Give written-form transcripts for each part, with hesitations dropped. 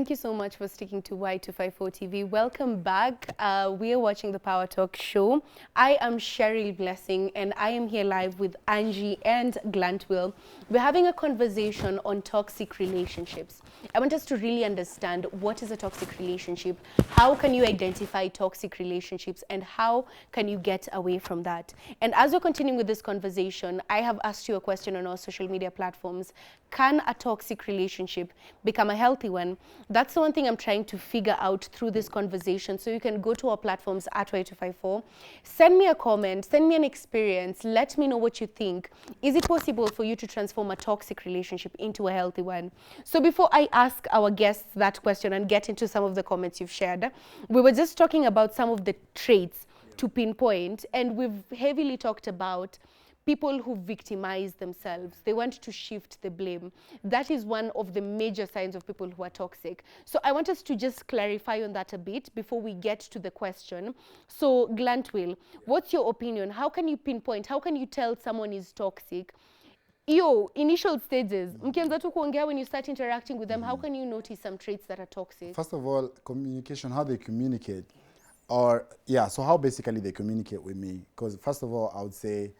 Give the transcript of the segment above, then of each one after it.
Thank you so much for sticking to Y254 TV. Welcome back. We are watching the Power Talk show. I am Cheryl Blessing and I am here live with Angie and Glantwill. We're having a conversation on toxic relationships. I want us to really understand what is a toxic relationship, how can you identify toxic relationships, and how can you get away from that. And as we're continuing with this conversation, I have asked you a question on our social media platforms. Can a toxic relationship become a healthy one? That's the one thing I'm trying to figure out through this conversation. So you can go to our platforms at Y254, send me a comment, send me an experience, let me know what you think. Is it possible for you to transform a toxic relationship into a healthy one? So before I ask our guests that question and get into some of the comments you've shared, we were just talking about some of the traits to pinpoint, and we've heavily talked about people who victimize themselves. They want to shift the blame. That is one of the major signs of people who are toxic. So I want us to just clarify on that a bit before we get to the question. So Glantwill, what's your opinion? How can you pinpoint, how can you tell someone is toxic? Initial stages, mkianza tu kuongea, when you start interacting with them, how can you notice some traits that are toxic? First of all, communication, how they communicate. So how basically they communicate with me. Because first of all, I would say,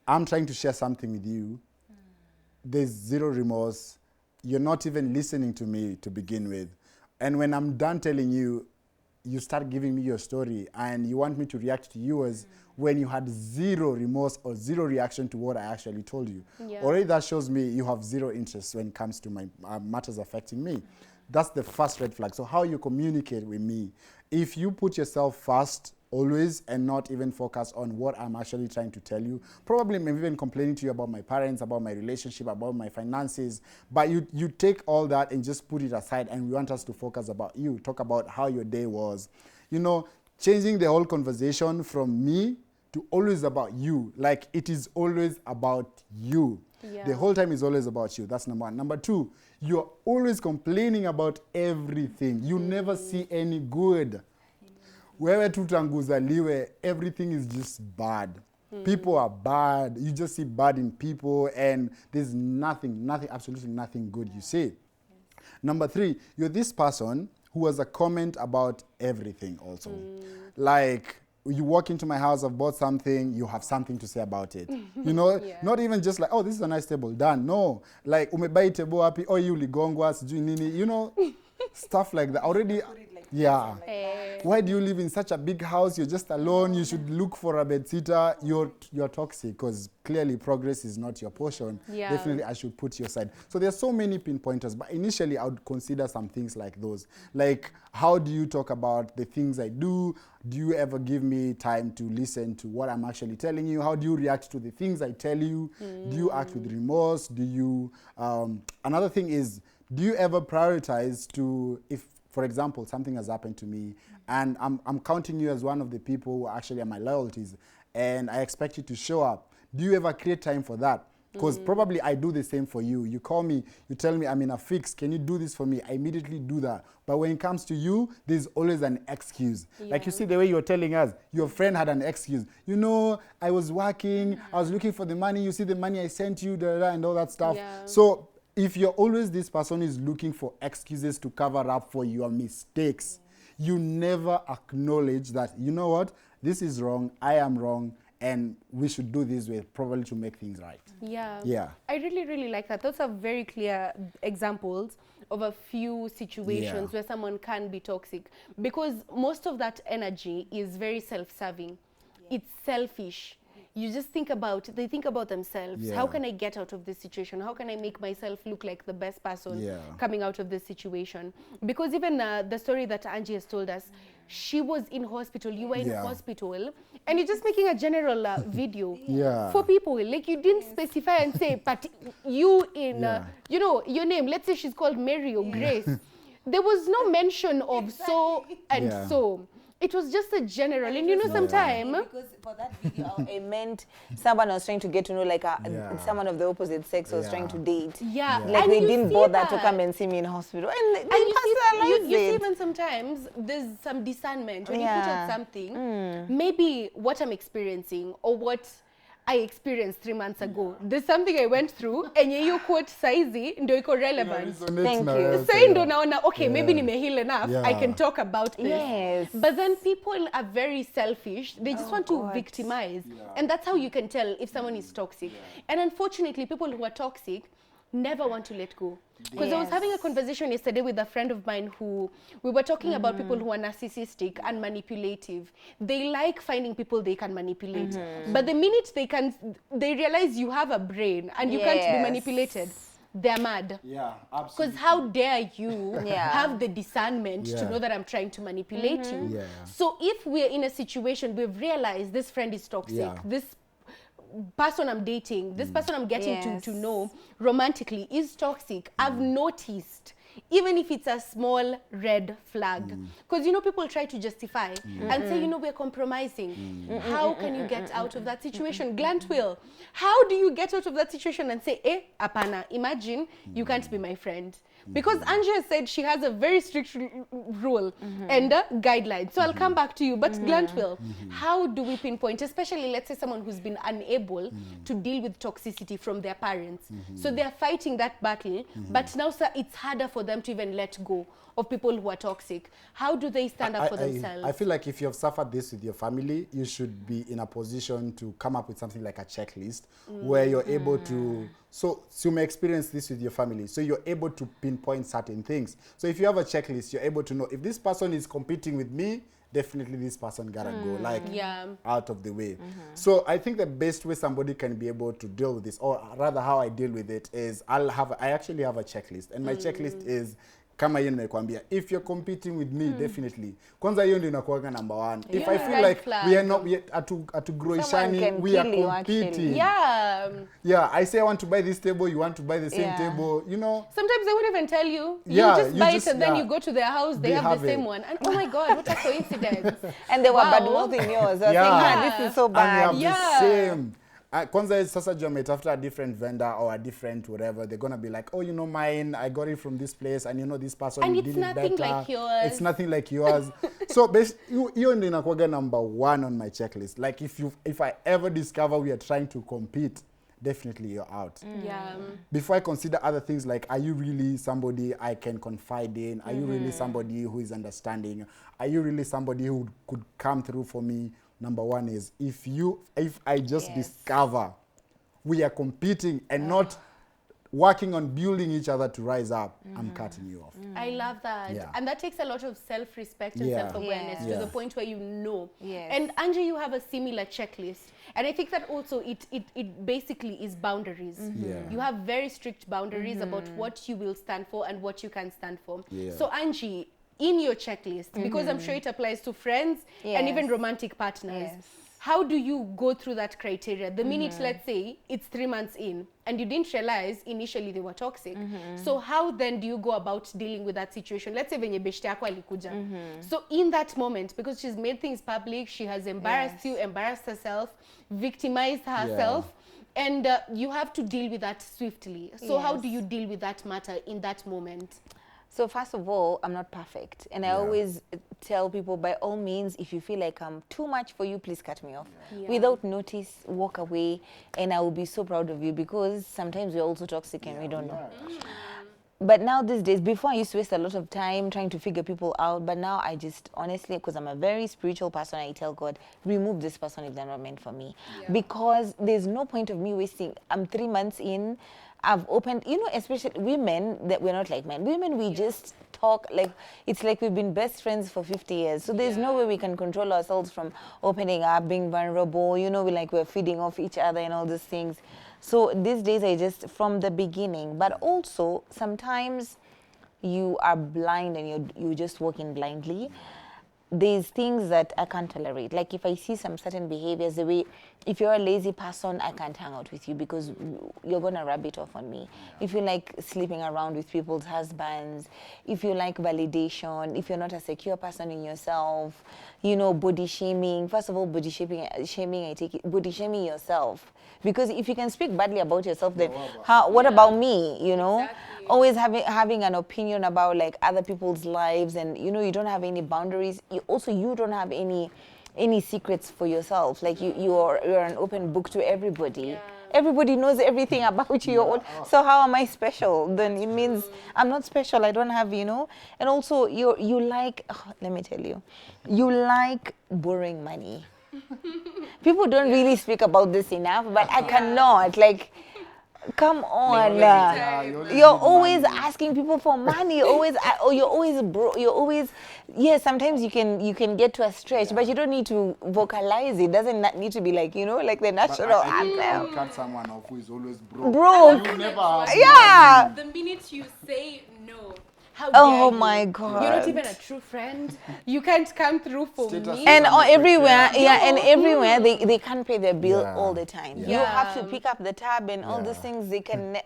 I'm trying to share something with you. There's zero remorse. You're not even listening to me to begin with. And when I'm done telling you, you start giving me your story and you want me to react to yours when you had zero remorse or zero reaction to what I actually told you. Yeah. Already that shows me you have zero interest when it comes to my matters affecting me. That's the first red flag. So how you communicate with me. If you put yourself first, always, and not even focus on what I'm actually trying to tell you. Probably I'm even complaining to you about my parents, about my relationship, about my finances, but you take all that and just put it aside, and we want us to focus about you, talk about how your day was. You know, changing the whole conversation from me to always about you. Like, it is always about you. Yeah. The whole time is always about you. That's number one. Number two, you're always complaining about everything. You never see any good. Wherever tutanguzaliwe, everything is just bad. People are bad. You just see bad in people, and there's nothing, absolutely nothing good you say. Number three, you're this person who has a comment about everything also. Like, you walk into my house, I've bought something, you have something to say about it. You know, not even just like, oh, this is a nice table, done. No, like, umebai table happy, oh, you ligongwa, sijui nini, you know, stuff like that. Already, yeah. Why do you live in such a big house? You're just alone. You should look for a bedsitter. You're toxic, because clearly progress is not your portion. Yeah. Definitely, I should put your side. So there's so many pinpointers, but initially I would consider some things like those. Like, how do you talk about the things I do? Do you ever give me time to listen to what I'm actually telling you? How do you react to the things I tell you? Do you act with remorse? Do you, another thing is, do you ever prioritize to, if, for example, something has happened to me and I'm counting you as one of the people who actually are my loyalties, and I expect you to show up. Do you ever create time for that? Because probably I do the same for you. You call me, you tell me I'm in a fix. Can you do this for me? I immediately do that. But when it comes to you, there's always an excuse. Yeah. Like, you see the way you're telling us, your friend had an excuse. You know, I was working, I was looking for the money. You see the money I sent you, and all that stuff. Yeah. So if you're always this person who's looking for excuses to cover up for your mistakes, you never acknowledge that, you know what, this is wrong, I am wrong, and we should do this way, probably to make things right. Yeah. Yeah. I really, really like that. Those are very clear examples of a few situations where someone can be toxic, because most of that energy is very self-serving. It's selfish. You just think about, they think about themselves. Yeah. How can I get out of this situation? How can I make myself look like the best person coming out of this situation? Because even the story that Angie has told us, she was in hospital, you were in hospital, and you're just making a general video for people. Like, you didn't specify and say, but you in, you know, your name, let's say she's called Mary or Grace. There was no mention of so and so. It was just a general, and you know, sometime because for that video, I meant someone was trying to get to know, like someone of the opposite sex was trying to date. Yeah, like and they didn't bother to come and see me in hospital, and they you see, even sometimes there's some discernment when you put out something. Maybe what I'm experiencing or what I experienced 3 months ago. There's something I went through, and you quote saizi ndio iko relevant. Thank you. Say ndo naona, okay, maybe nimeheal enough, I can Yeah. talk about this. Yes. But then people are very selfish. They just want to God. victimize. And that's how you can tell if someone is toxic. And unfortunately, people who are toxic never want to let go. Because I was having a conversation yesterday with a friend of mine who we were talking about people who are narcissistic and manipulative. They like finding people they can manipulate. But the minute they realize you have a brain and you can't be manipulated, they're mad. Yeah, Because absolutely. how dare you Yeah. have the discernment to Yeah. know that I'm trying to manipulate you. Yeah. So if we're in a situation, we've realized this friend is toxic, Yeah. this person I'm dating, this person I'm getting Yes. to know romantically is toxic. I've noticed, even if it's a small red flag, because you know people try to justify and say, you know, we're compromising. How can you get out of that situation? Glantwill, how do you get out of that situation and say, apana, imagine you can't be my friend? Because Angia said she has a very strict rule and guideline. So I'll come back to you. But Glantwill, how do we pinpoint, especially let's say someone who's been unable to deal with toxicity from their parents? So they're fighting that battle, but now it's harder for them to even let go of people who are toxic. How do they stand up for themselves? I feel like if you have suffered this with your family, you should be in a position to come up with something like a checklist where you're able to, so you may experience this with your family, so you're able to pinpoint certain things. So if you have a checklist, you're able to know if this person is competing with me, definitely this person gotta go like out of the way. So I think the best way somebody can be able to deal with this, or rather how I deal with it, is I actually have a checklist, and my checklist is kama hiyo nimekwambia, if you're competing with me, definitely kwanza hiyo ndio inakuwa number one. If I feel like we are not yet at growishani, we are competing. Yeah, I say I want to buy this table, you want to buy the same table, you know. Sometimes they won't even tell you. Yeah, You just buy it and then you go to their house, they have the same one. And oh my God, what a coincidence. And they were bad mouthing yours. They were saying, this is so bad. And you have the same. Kwanza sasa juu ametafuta a different vendor or a different whatever, they're gonna be like, oh, you know, mine, I got it from this place, and you know this person and did it's it nothing better. like yours. It's nothing like yours. So hiyo ndio inakuwaga number one on my checklist. Like if I ever discover we are trying to compete, definitely you're out. Yeah. Before I consider other things like, are you really somebody I can confide in? Are you really somebody who is understanding? Are you really somebody who could come through for me? Number one is if I just discover we are competing and not working on building each other to rise up, I'm cutting you off. I love that. Yeah. And that takes a lot of self-respect and self-awareness to the point where you know. And Angie, you have a similar checklist. And I think that also it basically is boundaries. You have very strict boundaries about what you will stand for and what you can stand for. So Angie, in your checklist, because I'm sure it applies to friends and even romantic partners, how do you go through that criteria? The minute, let's say, it's 3 months in and you didn't realize initially they were toxic. So how then do you go about dealing with that situation? Let's say venye beshte yako alikuja. So in that moment, because she's made things public, she has embarrassed you, embarrassed herself, victimized herself, and you have to deal with that swiftly. So how do you deal with that matter in that moment? So first of all, I'm not perfect. And I always tell people, by all means, if you feel like I'm too much for you, please cut me off. Without notice, walk away. And I will be so proud of you, because sometimes we're also toxic and we don't know. But now these days, before I used to waste a lot of time trying to figure people out. But now I just, honestly, because I'm a very spiritual person, I tell God, remove this person if they're not meant for me. Because there's no point of me wasting, I'm 3 months in, I've opened, you know, especially women, that we're not like men. Women, we just talk like, it's like we've been best friends for 50 years. So there's no way we can control ourselves from opening up, being vulnerable, you know, we're feeding off each other and all these things. So these days I just, from the beginning, but also sometimes you are blind and you're just walking blindly. There's things that I can't tolerate. Like if I see some certain behaviors, the way, if you're a lazy person, I can't hang out with you because you're going to rub it off on me. If you like sleeping around with people's husbands, if you like validation, if you're not a secure person in yourself, you know, body shaming. First of all, body shaming, I take it, body shaming yourself. Because if you can speak badly about yourself, then what about me, you know? Exactly. Always having an opinion about like other people's lives, and you know, you don't have any boundaries. You don't have any any secrets for yourself. Like you're an open book to everybody. Everybody knows everything about you. So how am I special? Then it means I'm not special. I don't have, you know. And also you like, let me tell you, you like borrowing money. People don't really speak about this enough, but I cannot. Like, come on. You're always asking people for money. You're always broke. You're always, yes, sometimes you can get to a stretch, but you don't need to vocalize it. Doesn't need to be like, you know, like the national anthem. I'll cut someone off who is always broke. Broke. You never have Yeah. The minute you say no, how Oh dare my you? God. You're not even a true friend. You can't come through for Status me. And symbol. everywhere, and everywhere they can't pay their bill Yeah. all the time. Yeah. You have to pick up the tab and all these Yeah. things. They can.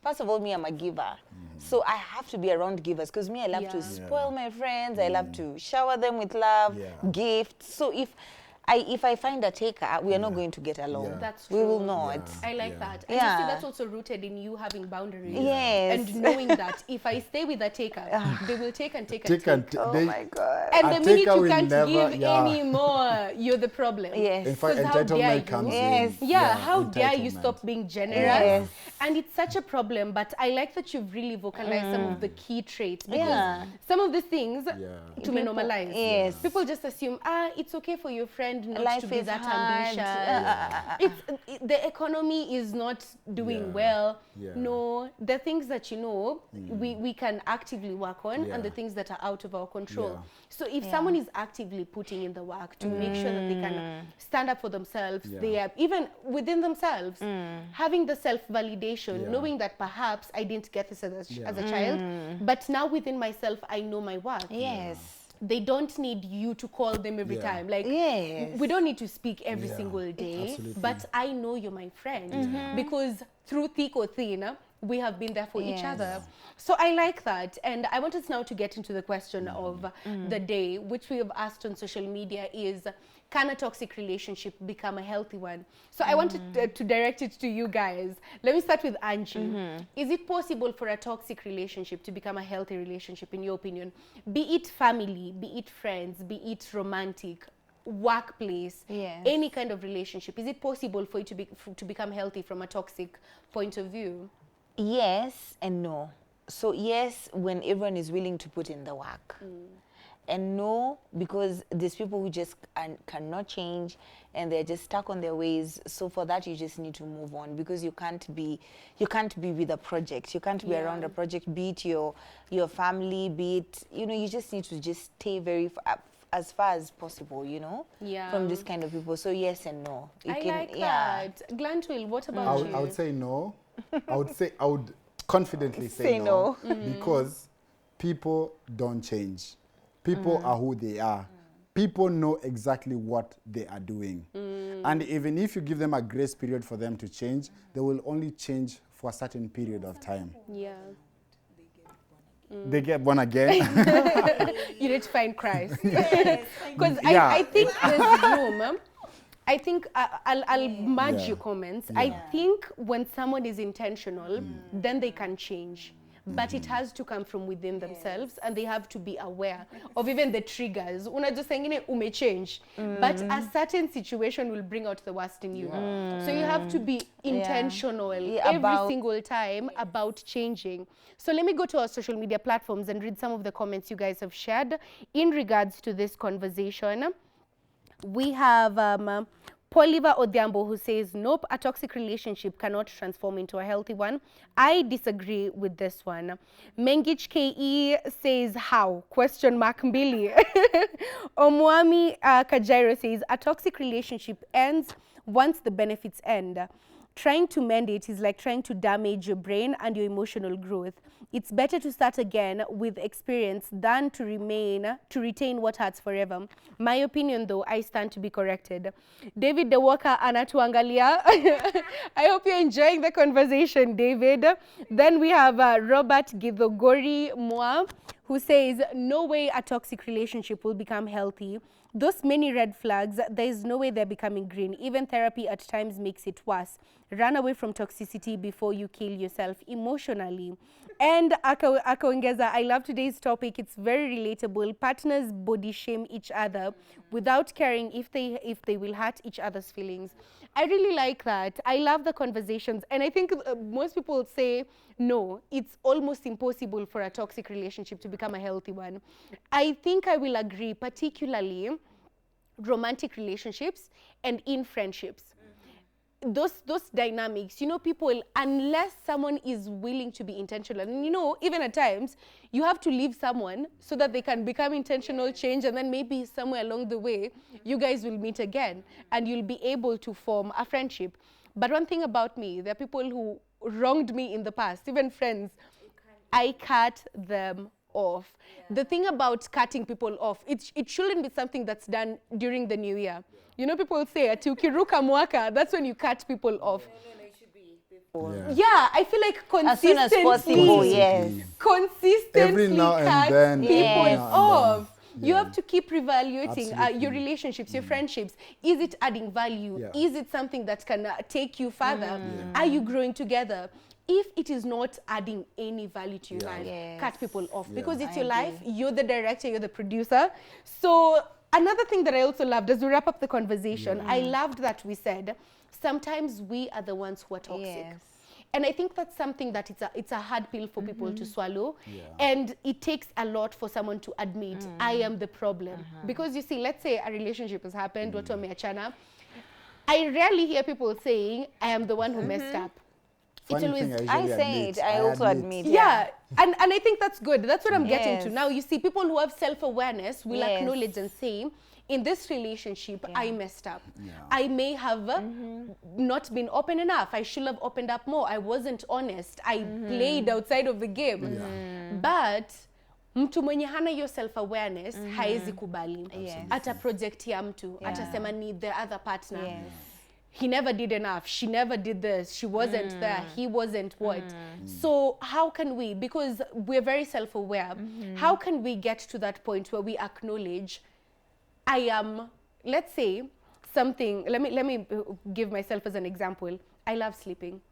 First of all, me, I'm a giver, so I have to be around givers because me, I love to spoil my friends. I love to shower them with love, gifts. So if I find a taker, we are not going to get along. Yeah. That's We true. will not. I like that. And you Yeah. see, that's also rooted in you having boundaries. Yes. And knowing that if I stay with a taker, they will take and take and take. Oh my God. And A the minute taker you will can't never- give yeah. any more, you're the problem. Yes. In fact, 'Cause how dare you? entitlement comes Yes. in. Yeah, how dare you entitlement. stop being generous? Yes. And it's such a problem, but I like that you've really vocalized some of the key traits because Yeah. some of these things Yeah. to normalize. Yes. People just assume, it's okay for your friend not Life to be is that hard. ambitious. The economy is not doing Yeah. well. Yeah. No, the things that you know we can actively work on, Yeah. and the things that are out of our control. Yeah. So if someone is actively putting in the work to make sure that they can stand up for themselves, Yeah. they are even within themselves, having the self-validation, Yeah. knowing that perhaps I didn't get this as Yeah. a child, but now within myself, I know my worth. Yes. They don't need you to call them every Yeah. time. Like, Yes. we don't need to speak every Yeah. single day, Absolutely. but I know you're my friend because through thick or thin, we have been there for each Yes. other. So I like that. And I want us now to get into the question of the day, which we have asked on social media is, can a toxic relationship become a healthy one? So I wanted to direct it to you guys. Let me start with Angie. Is it possible for a toxic relationship to become a healthy relationship, in your opinion? Be it family, be it friends, be it romantic, workplace, Yes. any kind of relationship. Is it possible for it to become healthy from a toxic point of view? Yes and no. So yes, when everyone is willing to put in the work. And no, because there's people who just cannot change and they're just stuck on their ways. So for that, you just need to move on because you can't be with a project. You can't be around a project, be it your family, be it, you just need to just stay very as far as possible, from this kind of people. So yes and no. Like that. Glantwil, what about you? I would say no. I would confidently say no. Because people don't change. People are who they are. People know exactly what they are doing. And even if you give them a grace period for them to change, they will only change for a certain period of time. Yeah. They get born again. You need to find Christ. Because I think there's room. I think I'll merge your comments. I think when someone is intentional, then they can change. But it has to come from within themselves, and they have to be aware of even the triggers. Unajua sengine umechange, but a certain situation will bring out the worst in you. So you have to be intentional every single time about changing. So let me go to our social media platforms and read some of the comments you guys have shared in regards to this conversation. We have Poliva Odhiambo who says, nope, a toxic relationship cannot transform into a healthy one. I disagree with this one. Mengich KE says, how? Question mark mbili. Omwami Kajairo says, a toxic relationship ends once the benefits end. Trying to mend it is like trying to damage your brain and your emotional growth. It's better to start again with experience than to retain what hurts forever. My opinion, though, I stand to be corrected. David De Walker anatuangalia. I hope you're enjoying the conversation, David. Then we have Robert Githogori Moa, who says, no way a toxic relationship will become healthy. Those many red flags, there is no way they're becoming green. Even therapy at times makes it worse. Run away from toxicity before you kill yourself emotionally. And akaongeza, I love today's topic. It's very relatable. Partners body shame each other without caring if they will hurt each other's feelings. I really like that. I love the conversations. And I think most people say, no, it's almost impossible for a toxic relationship to become a healthy one. I think I will agree, particularly romantic relationships and in friendships. Those dynamics, you know, people, unless someone is willing to be intentional, and you know, even at times you have to leave someone so that they can become intentional change, and then maybe somewhere along the way you guys will meet again and you'll be able to form a friendship. But one thing about me, there are people who wronged me in the past, even friends, I cut them off. The thing about cutting people off, it shouldn't be something that's done during the new year. You know, people say, ati ukiruka mwaka, that's when you cut people off. It should be before. Yeah, I feel like As soon as possible, yes. Consistently Every now and cut then, people Yes. off. You Yeah. have to keep reevaluating Absolutely. your relationships, your friendships. Is it adding value? Yeah. Is it something that can take you further? Are you growing together? If it is not adding any value to your Yeah. life, Yes. cut people off, Yeah. because it's I your life. agree. You're the director, you're the producer. So another thing that I also loved, as we wrap up the conversation, I loved that we said, sometimes we are the ones who are toxic. Yes. And I think that's something that it's a hard pill for people to swallow. Yeah. And it takes a lot for someone to admit, I am the problem. Because you see, let's say a relationship has happened, watu wameachana. I rarely hear people saying, I am the one who messed up. It's Funny always, thing, I usually say admit. it. I also admit. yeah. And I think that's good. That's what I'm getting to. Yes. Now, you see, people who have self-awareness will Yes. acknowledge and say, in this relationship, I messed up. Yeah. I may have not been open enough. I should have opened up more. I wasn't honest. I played outside of the game. But mtu mwenye hana hiyo self-awareness haezi kubali. Yes. Ata project ya mtu. Atasema ni the other partner. Yes. He never did enough. She never did this. She wasn't there. He wasn't what. So how can we, because we're very self-aware, how can we get to that point where we acknowledge, I am, let's say, something, let me give myself as an example. I love sleeping.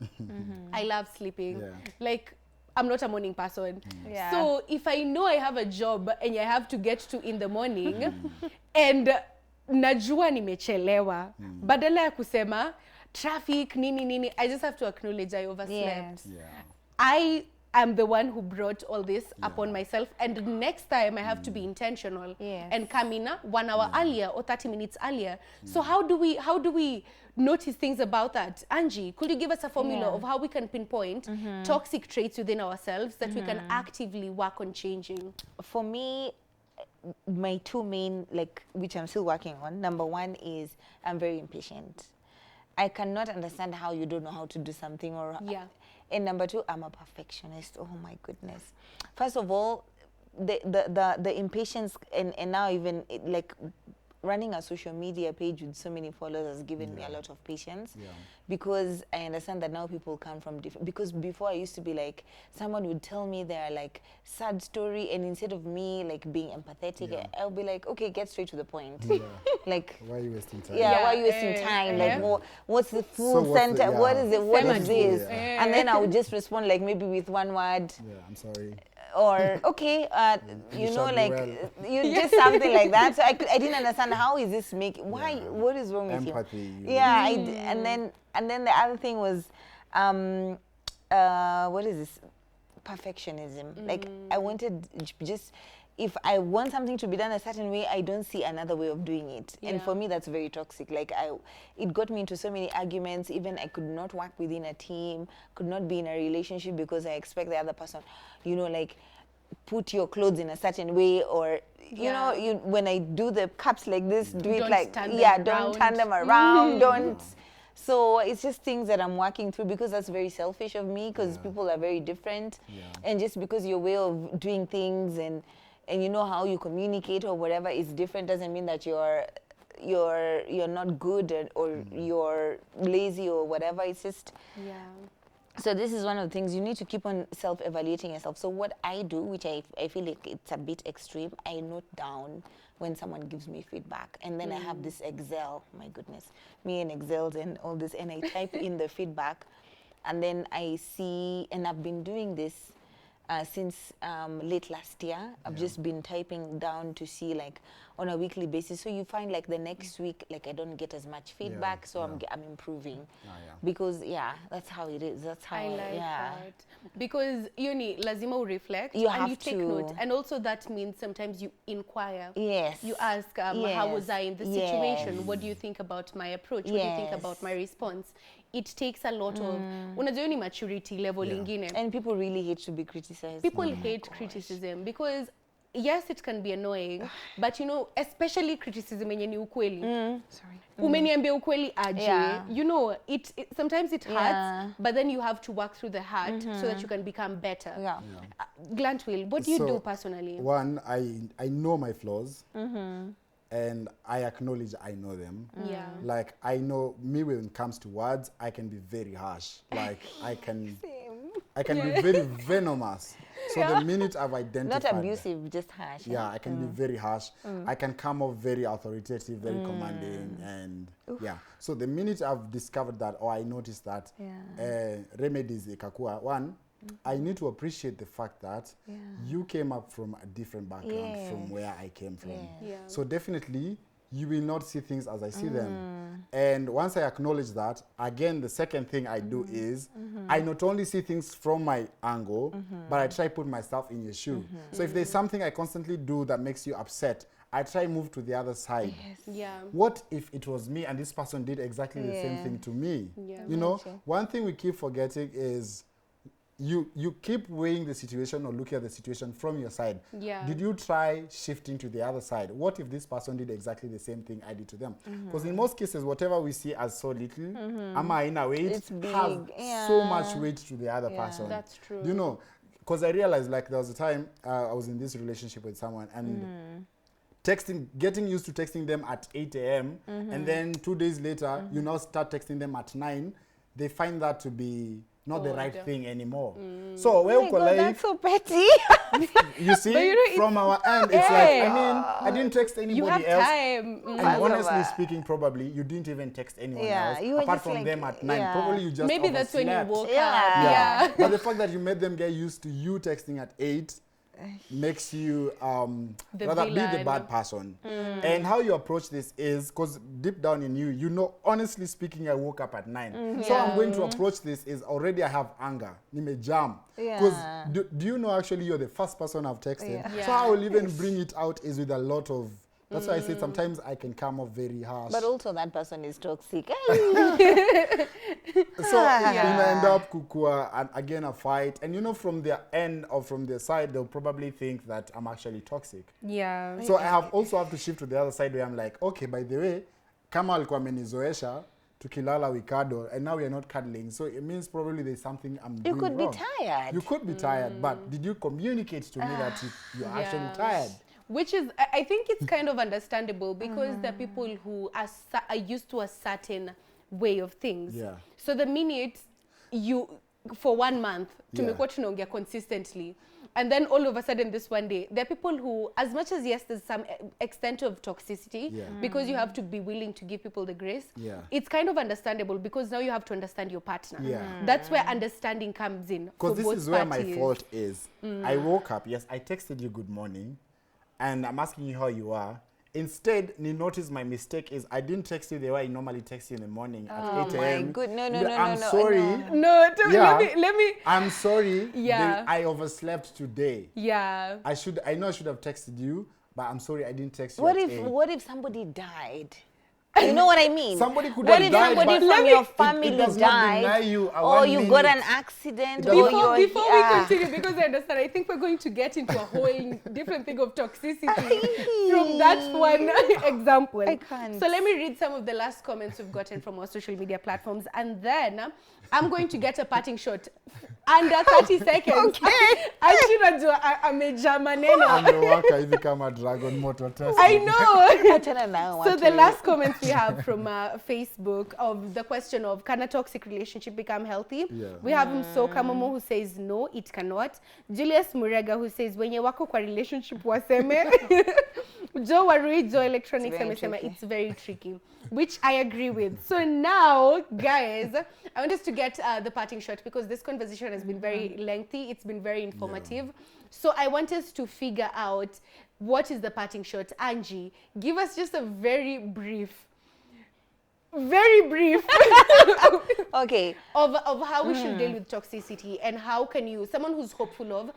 I love sleeping. Yeah. Like, I'm not a morning person. Yeah. So if I know I have a job and I have to get to in the morning and najua nimechelewa, badala ya kusema traffic nini, I just have to acknowledge I overslept. Yes. Yeah. I am the one who brought all this upon myself, and next time I have to be intentional Yes. and come in 1 hour earlier or 30 minutes earlier. So how do we notice things about that? Angie, could you give us a formula of how we can pinpoint toxic traits within ourselves that we can actively work on changing? For me, my two main, like, which I'm still working on, number one is I'm very impatient. I cannot understand how you don't know how to do something, or Yeah. and number two, I'm a perfectionist. Oh my goodness. First of all, the impatience, and now even like running a social media page with so many followers has given me a lot of patience, because I understand that now people come from different, because before I used to be like, someone would tell me their like sad story, and instead of me like being empathetic, I'll be like, okay, get straight to the point. Like, Why are you wasting time? why are you wasting time? Like, what's the full what's sentence? the- What is it? What is this? Yeah. And then I would just respond like maybe with one word, Yeah, I'm sorry. or okay, you know, shall be like well. you just something like that. So I didn't understand how is this making, why, what is wrong with Empathy. you? Yeah, and then the other thing was, what is this? Perfectionism. Like, I wanted just, if I want something to be done a certain way, I don't see another way of doing it. And for me, that's very toxic. Like, it got me into so many arguments. Even I could not work within a team, could not be in a relationship, because I expect the other person, you know, like, put your clothes in a certain way, or you know, when I do the cups like this, do it Don't like, turn them don't turn around. them around, don't. So it's just things that I'm working through, because that's very selfish of me, because people are very different. And just because your way of doing things and you know how you communicate or whatever is different, doesn't mean that you're not good, or you're lazy or whatever. It's just, So this is one of the things you need to keep on self-evaluating yourself. So what I do, which I feel like it's a bit extreme, I note down when someone gives me feedback, and then I have this Excel. My goodness, me and Excels and all this, and I type in the feedback, and then I see, and I've been doing this since late last year. I've just been typing down to see like on a weekly basis. So you find like the next week, like I don't get as much feedback, so I'm improving. Because that's how it is. That's how I like that. Because uni lazima reflect You and have you take to. note. And also that means sometimes you inquire. Yes. You ask, how was I in this Yes. situation? What do you think about my approach? What do you think Yes. about my response? It takes a lot of unajua ni maturity level ingine. And people really hate to be criticized. People hate criticism because yes, it can be annoying, but you know, especially criticism yenye ni ukweli. Sorry. Umeniambia ukweli aje. Yeah. You know, it sometimes it hurts, Yeah. but then you have to work through the hurt so that you can become better. Yeah. Glantwill, what do you So, do personally? One, I know my flaws, and I acknowledge I know them. Yeah. Like, I know me when it comes to words, I can be very harsh. Like, I can be very venomous. So the minute I've identified... Not abusive, just harsh. Yeah, I can be very harsh. I can come off very authoritative, very commanding, and yeah. So the minute I've discovered that, or I noticed that, remedies ikakua, one, I need to appreciate the fact that you came up from a different background from where I came from. Yeah. So definitely, you will not see things as I see them. And once I acknowledge that, again, the second thing I do is, I not only see things from my angle, but I try put myself in your shoe. So if there's something I constantly do that makes you upset, I try move to the other side. Yeah. What if it was me and this person did exactly the same thing to me? Yeah. You know, one thing we keep forgetting is you keep weighing the situation or looking at the situation from your side. Yeah. Did you try shifting to the other side? What if this person did exactly the same thing I did to them? Because in most cases, whatever we see as so little, ama in a weight, It's big. has so much weight to the other person. That's true. You know, because I realized like there was a time I was in this relationship with someone and getting used to texting them at 8 a.m. and then 2 days later, you now start texting them at 9. They find that to be not the right thing anymore. So where Oh my God, that's so petty. you see, But you know, from our end, it's like, I mean, I didn't text You anybody have else. time. And honestly speaking, probably, you didn't even text anyone else. you were Apart just from like, them at 9. Probably you just Maybe that's when you overslept. woke Yeah. up. Yeah. But the fact that you made them get used to you texting at 8 makes you The rather be the villain. bad person. And how you approach this is, because deep down in you, you know, honestly speaking, I woke up at 9. So I'm going to approach this is already I have anger. Nime jam. Because do you know actually you're the first person I've texted? Yeah. So how I will even bring it out is with a lot of... That's why I said sometimes I can come off very harsh. But also that person is toxic. So you end up kukua and again a fight, and you know from their end or from their side they'll probably think that I'm actually toxic. Yeah. So I have to shift to the other side where I'm like, okay, by the way, kama alikuwa amenizoesha tukilala we cuddle, and now we are not cuddling, so it means probably there's something I'm doing You could wrong. be tired. You could be tired, but did you communicate to me that you're actually tired? Which is, I think it's kind of understandable because there are people who are used to a certain way of things. Yeah. So the minute you, for 1 month, tumekuwa tunaongea consistently, and then all of a sudden this one day, there are people who, as much as yes, there's some extent of toxicity, because you have to be willing to give people the grace, it's kind of understandable because now you have to understand your partner. That's where understanding comes in. Because this is where my fault is. I woke up, yes, I texted you good morning, and I'm asking you how you are. Instead, you notice my mistake is I didn't text you the way I normally text you in the morning at 8 a.m. Oh my good, no, I'm sorry. No, let me. I'm sorry. Yeah. I overslept today. Yeah. I know I should have texted you, but I'm sorry I didn't text you What at if 8. what if somebody died? You know what I mean? Somebody could what have if died, somebody but from your family it does not deny died, you a or 1 you got an minute. accident, It or doesn't- you're Before we continue, because I understand, I think we're going to get into a whole different thing of toxicity from that one example. I can't. So let me read some of the last comments we've gotten from our social media platforms, and then I'm going to get a parting shot under 30 seconds. Okay. Amejaa maneno. Amewaka hivi kama dragon motor test. I know. Achana nao So watu. the last comments we have from Facebook of the question of, can a toxic relationship become healthy? Yeah. We have Msoka Momo who says no, it cannot. Julius Murega who says wenye wako kwa relationship waseme. Joe Warui, Joe Electronics amesema it's very tricky, which I agree with. So now, guys, I want us to get the parting shot because this conversation has been very lengthy. It's been very informative. So I want us to figure out what is the parting shot. Angie, give us just a very brief Okay. of how we should deal with toxicity, and how can you, someone who's hopeful of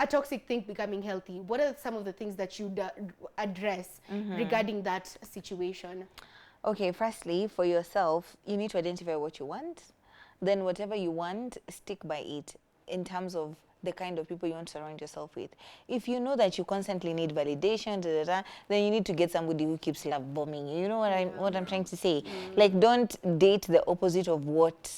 a toxic thing becoming healthy, what are some of the things that you address regarding that situation? Okay, firstly, for yourself, you need to identify what you want. Then whatever you want, stick by it in terms of the kind of people you want to surround yourself with. If you know that you constantly need validation, then you need to get somebody who keeps love bombing you. You know what I'm trying to say? Like, don't date the opposite of what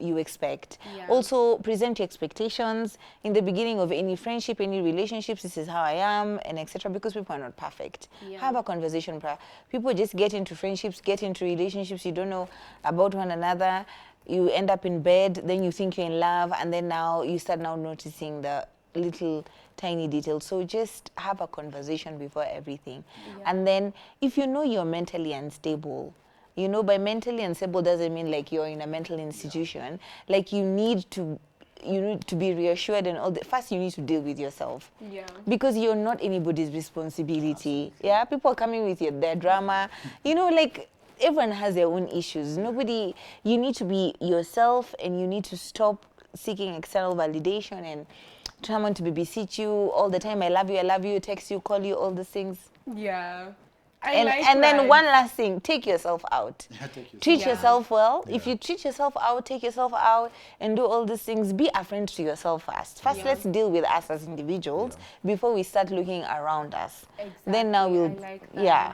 you expect. Also, present your expectations in the beginning of any friendship, any relationships. This is how I am, and etc. Because people are not perfect. Have a conversation. People just get into friendships, get into relationships. You don't know about one another. You end up in bed, then you think you're in love, and then now you start now noticing the little tiny details. So just have a conversation before everything. And then if you know you're mentally unstable, you know, by mentally unstable doesn't mean like you're in a mental institution. Like you need to be reassured, and all the first you need to deal with yourself. Because you're not anybody's responsibility. Yeah, people are coming with their drama. You know, like everyone has their own issues. You need to be yourself, and you need to stop seeking external validation and someone to beseech you all the time. I love you, text you, call you, all these things. And then one last thing, take yourself out. Treat yourself well. If you treat yourself out, take yourself out and do all these things, be a friend to yourself first. Let's deal with us as individuals before we start looking around us. Then now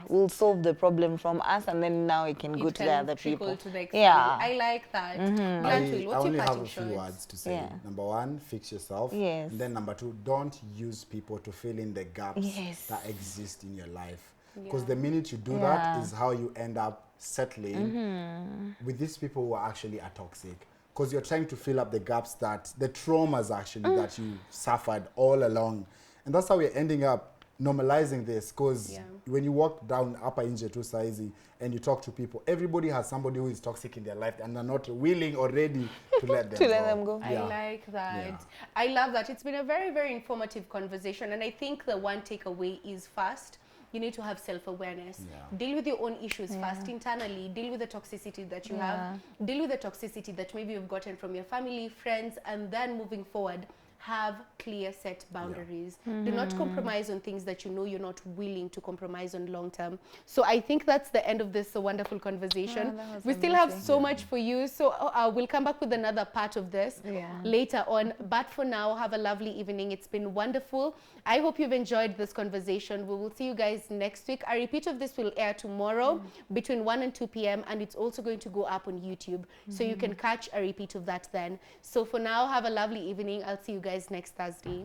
we'll solve the problem from us, and then now it can go to the other people. I like that. I only have a few words to say. Number one, fix yourself. Yes. And then number two, don't use people to fill in the gaps that exist in your life. Because the minute you do that is how you end up settling with these people who are actually are toxic. Because you're trying to fill up the gaps that, the traumas actually that you suffered all along. And that's how we're ending up normalizing this. Because when you walk down Upper Inje to Saizi and you talk to people, everybody has somebody who is toxic in their life and they're not willing or ready to let them go. I like that. I love that. It's been a very, very informative conversation. And I think the one takeaway is first, you need to have self-awareness. Deal with your own issues first internally. Deal with the toxicity that you have. Deal with the toxicity that maybe you've gotten from your family, friends, and then moving forward, have clear set boundaries. Do not compromise on things that you know you're not willing to compromise on long term. So I think that's the end of this wonderful conversation. We still have so much for you. So we'll come back with another part of this later on. But for now, have a lovely evening. It's been wonderful. I hope you've enjoyed this conversation. We will see you guys next week. A repeat of this will air tomorrow between 1 and 2 p.m. and it's also going to go up on YouTube. So you can catch a repeat of that then. So for now, have a lovely evening. I'll see you guys next Thursday.